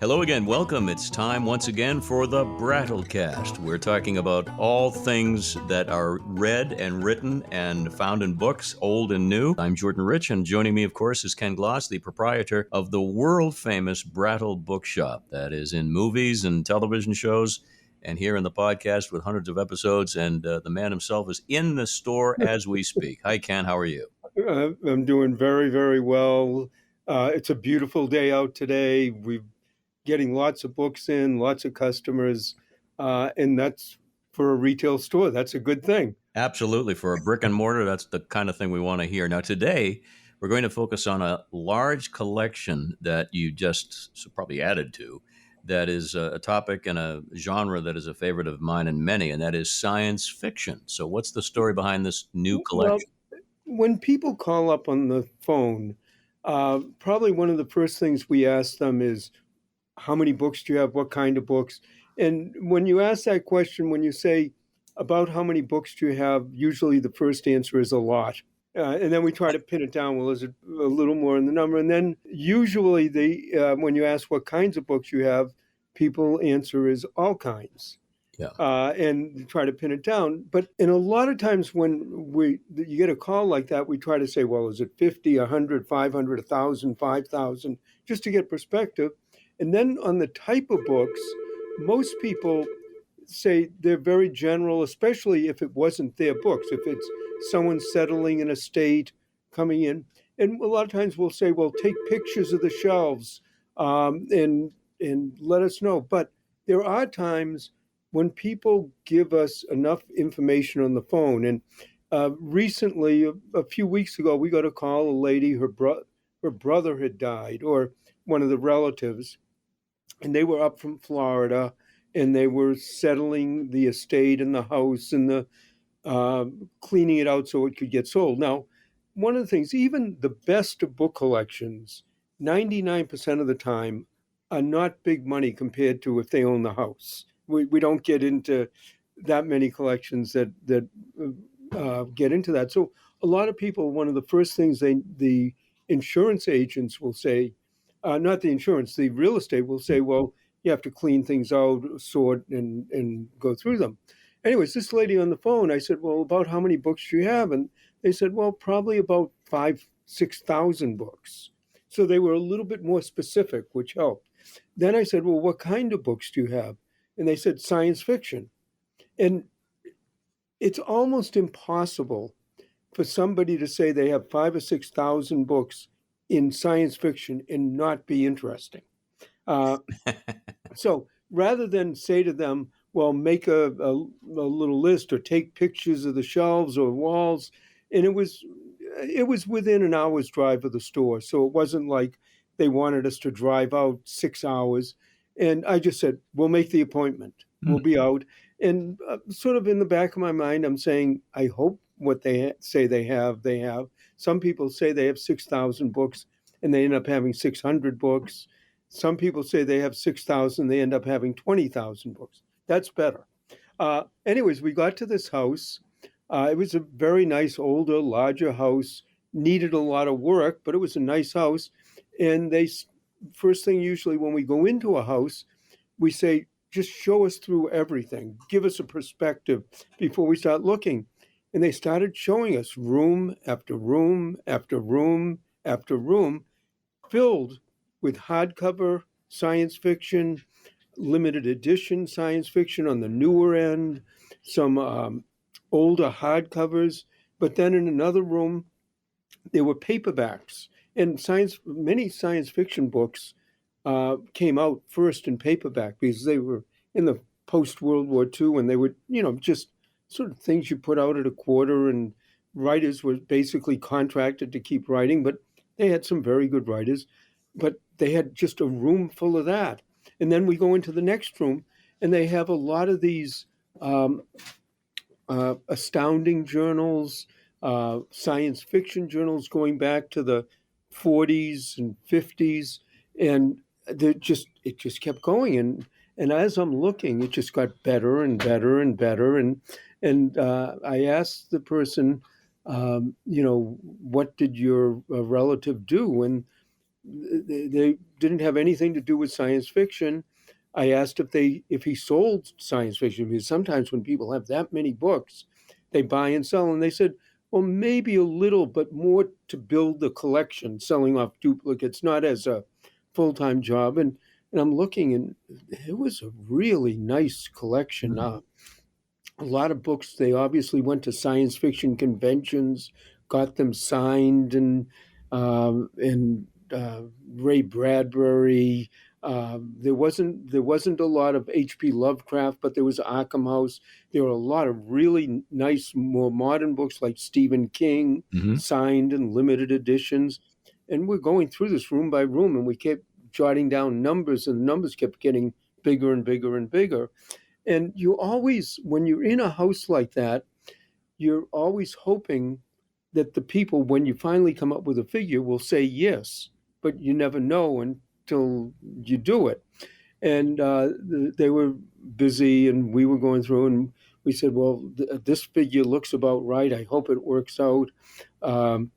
Hello again. Welcome. It's time once again for the Brattlecast. We're talking about all things that are read and written and found in books, old and new. I'm Jordan Rich, and joining me, of course, is Ken Gloss, the proprietor of the world-famous Brattle bookshop that is in movies and television shows and here in the podcast with hundreds of episodes. And the man himself is in the store as we speak. Hi, Ken. How are you? I'm doing very, very well. It's a beautiful day out today. We're getting lots of books in, lots of customers, and that's for a retail store. That's a good thing. Absolutely. For a brick and mortar, that's the kind of thing we want to hear. Now, today, we're going to focus on a large collection that you just probably added to, that is a topic and a genre that is a favorite of mine and many, and that is science fiction. So, what's the story behind this new Well, collection? when people call up on the phone, probably one of the first things we ask them is, how many books do you have? What kind of books? And when you ask that question, when you say about how many books do you have, usually the first answer is a lot. And then we try to pin it down. Well, is it a little more in the number? And then usually when you ask what kinds of books you have, people answer is all kinds. Yeah. And try to pin it down. But in a lot of times when you get a call like that, we try to say, well, is it 50, 100, 500, 1,000, 5,000, just to get perspective. And then on the type of books, most people say they're very general, especially if it wasn't their books, if it's someone settling in a state coming in. And a lot of times we'll say, well, take pictures of the shelves and let us know. But there are times when people give us enough information on the phone. And recently, a few weeks ago, we got a call, a lady, her brother had died, or one of the relatives, and they were up from Florida, and they were settling the estate and the house and the cleaning it out so it could get sold. Now, one of the things, even the best of book collections, 99% of the time, are not big money compared to if they own the house. We don't get into that many collections that get into that. So a lot of people, one of the first things the insurance agents will say, not the insurance, the real estate will say, well, you have to clean things out, sort, and go through them. Anyways, this lady on the phone, I said, well, about how many books do you have? And they said, well, probably about 6,000 books. So they were a little bit more specific, which helped. Then I said, well, what kind of books do you have? And they said science fiction. And it's almost impossible for somebody to say they have 5,000 or 6,000 books in science fiction and not be interesting. So rather than say to them, well, make a little list or take pictures of the shelves or walls, and it was within an hour's drive of the store. So it wasn't like they wanted us to drive out 6 hours. And I just said, we'll make the appointment. We'll be out. And sort of in the back of my mind, I'm saying, I hope what they say they have, they have. Some people say they have 6,000 books and they end up having 600 books. Some people say they have 6,000, they end up having 20,000 books. That's better. Anyways, we got to this house. It was a very nice, older, larger house, needed a lot of work, but it was a nice house. And first thing usually when we go into a house, we say, just show us through everything. Give us a perspective before we start looking. And they started showing us room after room after room after room filled with hardcover science fiction, limited edition science fiction on the newer end, some older hardcovers. But then in another room, there were paperbacks. And many science fiction books came out first in paperback because they were in the post-World War II, and they were, just sort of things you put out at a quarter, and writers were basically contracted to keep writing, but they had some very good writers. But they had just a room full of that. And then we go into the next room, and they have a lot of these astounding journals, science fiction journals going back to the 40s and 50s, and it just kept going. And as I'm looking, it just got better and better and better. And I asked the person, what did your relative do? And they didn't have anything to do with science fiction. I asked if he sold science fiction, because sometimes when people have that many books, they buy and sell, and they said, well, maybe a little, but more to build the collection, selling off duplicates, not as a full-time job. And I'm looking, and it was a really nice collection. Mm. A lot of books. They obviously went to science fiction conventions, got them signed, and Ray Bradbury. There wasn't a lot of H.P. Lovecraft, but there was Arkham House. There were a lot of really nice, more modern books like Stephen King, Hmm. signed and limited editions. And we're going through this room by room, and we kept jotting down numbers, and the numbers kept getting bigger and bigger and bigger. And you always, when you're in a house like that, you're always hoping that the people, when you finally come up with a figure, will say yes, but you never know until you do it. And they were busy, and we were going through, and we said, well, this figure looks about right. I hope it works out. Um,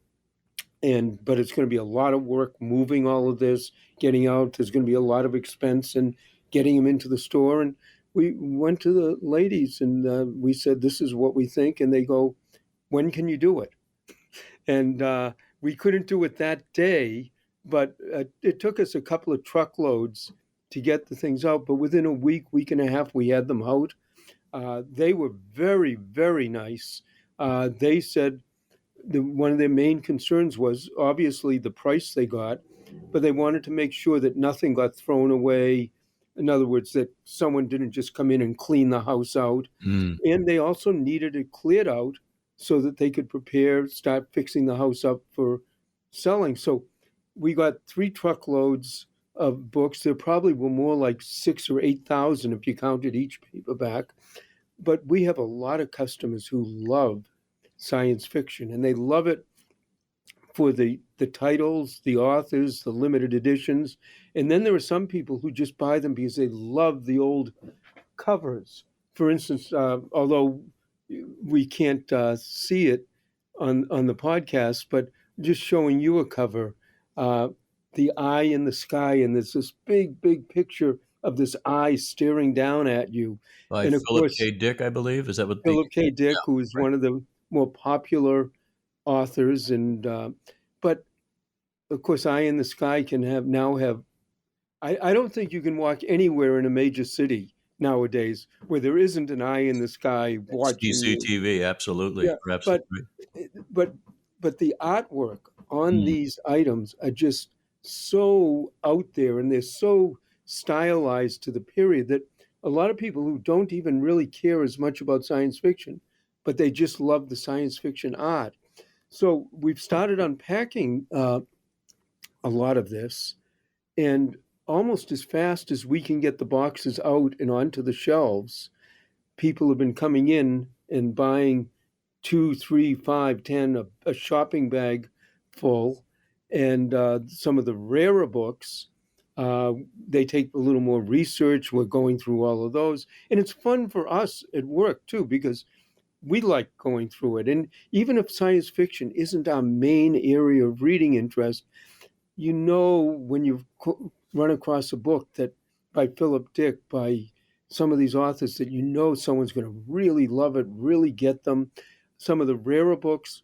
but it's going to be a lot of work moving all of this, getting out. There's going to be a lot of expense and getting them into the store. And we went to the ladies, and we said, this is what we think. And they go, when can you do it? And we couldn't do it that day, but it took us a couple of truckloads to get the things out. But within a week and a half, we had them out. They were very, very nice. They said, one of their main concerns was obviously the price they got, but they wanted to make sure that nothing got thrown away. In other words, that someone didn't just come in and clean the house out. Mm. And they also needed it cleared out so that they could start fixing the house up for selling. So we got 3 truckloads of books. There probably were more like 6 or 8,000 if you counted each paperback. But we have a lot of customers who love science fiction, and they love it for the titles, the authors, the limited editions. And then there are some people who just buy them because they love the old covers. For instance, although we can't see it on the podcast, but just showing you a cover, the eye in the sky, and there's this big picture of this eye staring down at you. By And of Philip course, K. Dick, I believe. Is that what the? Philip K. Dick, who is Right. one of the more popular authors, and but of course, eye in the sky can have. I don't think you can walk anywhere in a major city nowadays where there isn't an eye in the sky watching you. CCTV, absolutely. Yeah, You're but absolutely right. but but the artwork on Mm. these items are just so out there, and they're so stylized to the period that a lot of people who don't even really care as much about science fiction, but they just love the science fiction art. So we've started unpacking a lot of this, and almost as fast as we can get the boxes out and onto the shelves, people have been coming in and buying 2, 3, 5, 10, a shopping bag full. And some of the rarer books, uh, they take a little more research. We're going through all of those. And it's fun for us at work, too, because we like going through it. And even if science fiction isn't our main area of reading interest, when you've run across a book that by Philip Dick, by some of these authors, that someone's going to really love it, really get them. Some of the rarer books,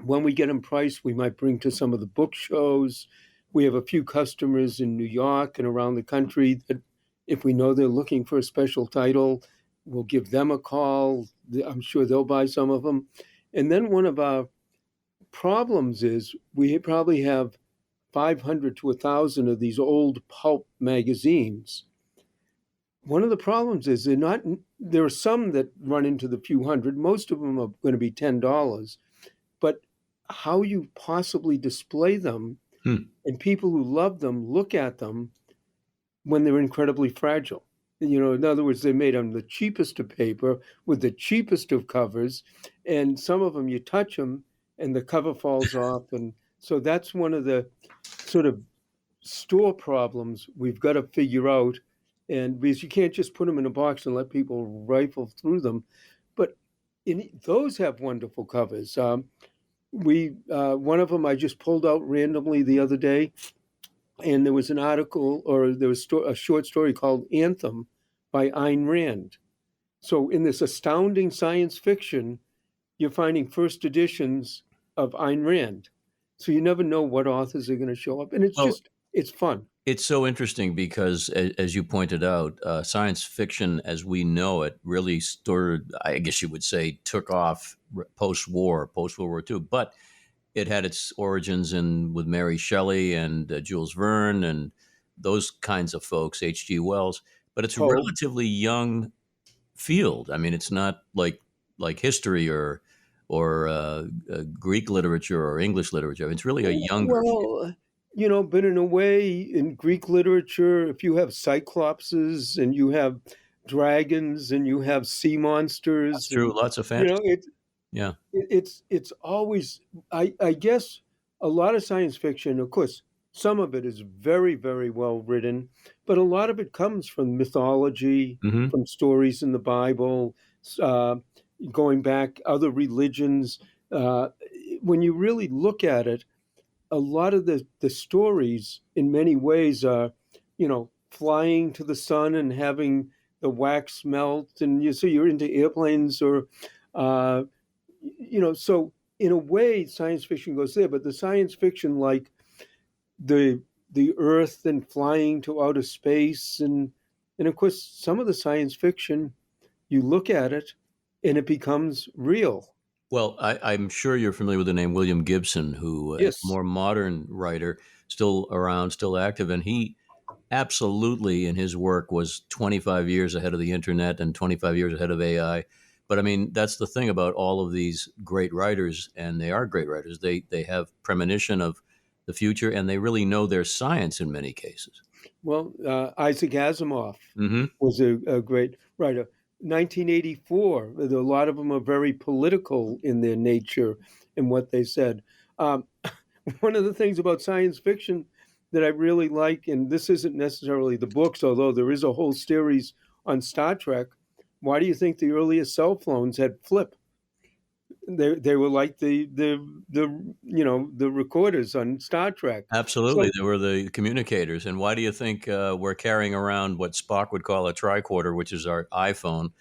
when we get them priced, we might bring to some of the book shows. We have a few customers in New York and around the country that, if we know they're looking for a special title, we'll give them a call. I'm sure they'll buy some of them. And then one of our problems is we probably have 500 to 1,000 of these old pulp magazines. One of the problems is there are some that run into the few hundred. Most of them are going to be $10. But how you possibly display them, Hmm. and people who love them look at them when they're incredibly fragile. In other words, they're made on the cheapest of paper with the cheapest of covers. And some of them, you touch them and the cover falls off. And so that's one of the sort of store problems we've got to figure out. And because you can't just put them in a box and let people rifle through them. But those have wonderful covers. One of them I just pulled out randomly the other day. And there was an article, or there was a short story called Anthem by Ayn Rand. So in this astounding science fiction, you're finding first editions of Ayn Rand. So you never know what authors are going to show up. And Well, it's fun. it's so interesting because, as you pointed out, science fiction as we know it really started, I guess you would say, took off post World War II. But it had its origins in with Mary Shelley and Jules Verne and those kinds of folks, H.G. Wells. But it's a Poe. relatively young field. I mean, it's not like history or Greek literature or English literature. It's really a younger field. Well, but in a way, in Greek literature, if you have cyclopses and you have dragons and you have sea That's monsters, true. and Lots of you know, fantasy. it, Yeah. it's always, I guess, a lot of science fiction. Of course, some of it is very, very well written, but a lot of it comes from mythology, Hmm. from stories in the Bible, uh, going back other religions. Uh, when you really look at it, a lot of the stories in many ways are, flying to the sun and having the wax melt, and so you're into airplanes, or uh, so in a way science fiction goes there, but the science fiction like the the earth and flying to outer space, and of course some of the science fiction, you look at it and it becomes real. Well, I'm sure you're familiar with the name William Gibson, who is a Yes. more modern writer, still around, still active, and he absolutely in his work was 25 years ahead of the internet and 25 years ahead of AI. But I mean, that's the thing about all of these great writers, and they are great writers. They have premonition of the future, and they really know their science in many cases. Well, Isaac Asimov Hmm. was a great writer. 1984, a lot of them are very political in their nature and what they said. Um, one of the things about science fiction that I really like, and this isn't necessarily the books, although there is a whole series on Star Trek. Why do you think the earliest cell phones had flip? They were like the recorders on Star Trek. Absolutely, So, they were the communicators. And why do you think we're carrying around what Spock would call a tricorder, which is our iPhone?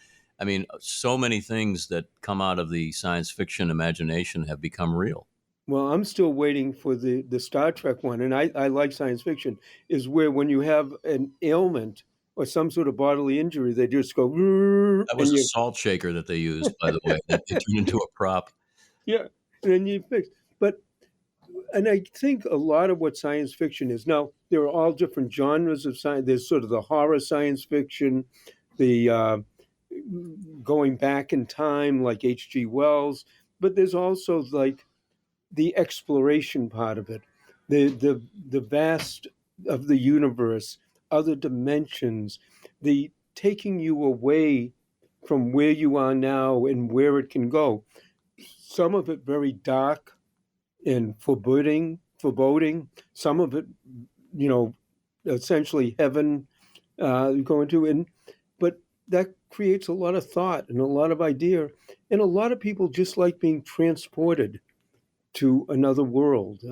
I mean, so many things that come out of the science fiction imagination have become real. well, I'm still waiting for the Star Trek one, and I like science fiction, is where when you have an ailment or some sort of bodily injury, they just go, "Rrrr," That was and a you, salt shaker that they used, by the way, that they turned into a prop. yeah, and then you fix. But, and I think a lot of what science fiction is now, there are all different genres of science. There's sort of the horror science fiction, the going back in time, like H.G. Wells, but there's also like the exploration part of it, the vast of the universe, other dimensions, the taking you away from where you are now and where it can go. Some of it very dark and foreboding. Some of it, you know, essentially heaven, going to, and but that creates a lot of thought and a lot of idea, and a lot of people just like being transported to another world.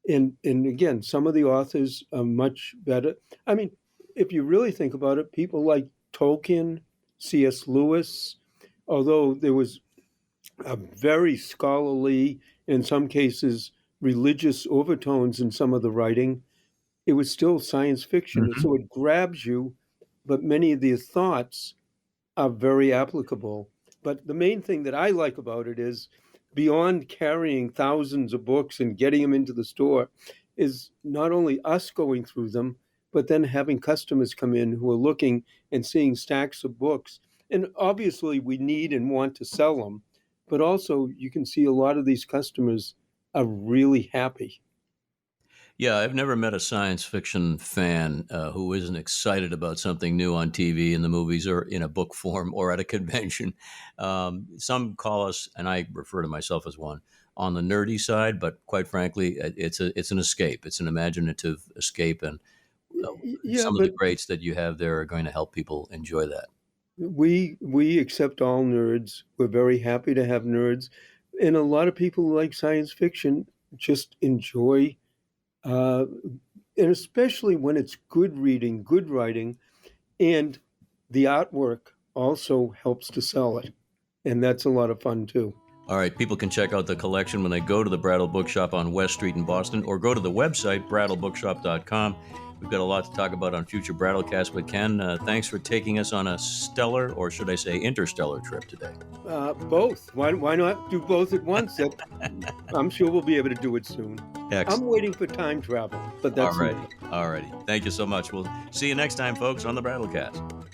And again, some of the authors are much better. I mean, if you really think about it, people like Tolkien, C.S. Lewis, although there was a very scholarly, in some cases, religious overtones in some of the writing, it was still science fiction. And Mhm. so it grabs you, but many of the thoughts are very applicable. But the main thing that I like about it is beyond carrying thousands of books and getting them into the store, is not only us going through them, but then having customers come in who are looking and seeing stacks of books. And obviously, we need and want to sell them, but also you can see a lot of these customers are really happy. Yeah, I've never met a science fiction fan who isn't excited about something new on TV, in the movies, or in a book form, or at a convention. Some call us, and I refer to myself as one, on the nerdy side, but quite frankly, it's an escape. It's an imaginative escape, and uh, Yeah, some of the but greats that you have there are going to help people enjoy that. we accept all nerds. We're very happy to have nerds, and a lot of people who like science fiction just enjoy uh, and especially when it's good reading, good writing, and the artwork also helps to sell it. And that's a lot of fun too. All right, people can check out the collection when they go to the Brattle Bookshop on West Street in Boston, or go to the website, brattlebookshop.com. We've got a lot to talk about on future Brattlecast, but Ken, thanks for taking us on a stellar, or should I say interstellar trip today. Both. Why not do both at once? I'm sure we'll be able to do it soon. Excellent. I'm waiting for time travel, but that's all right. All righty. Thank you so much. We'll see you next time, folks, on the Brattlecast.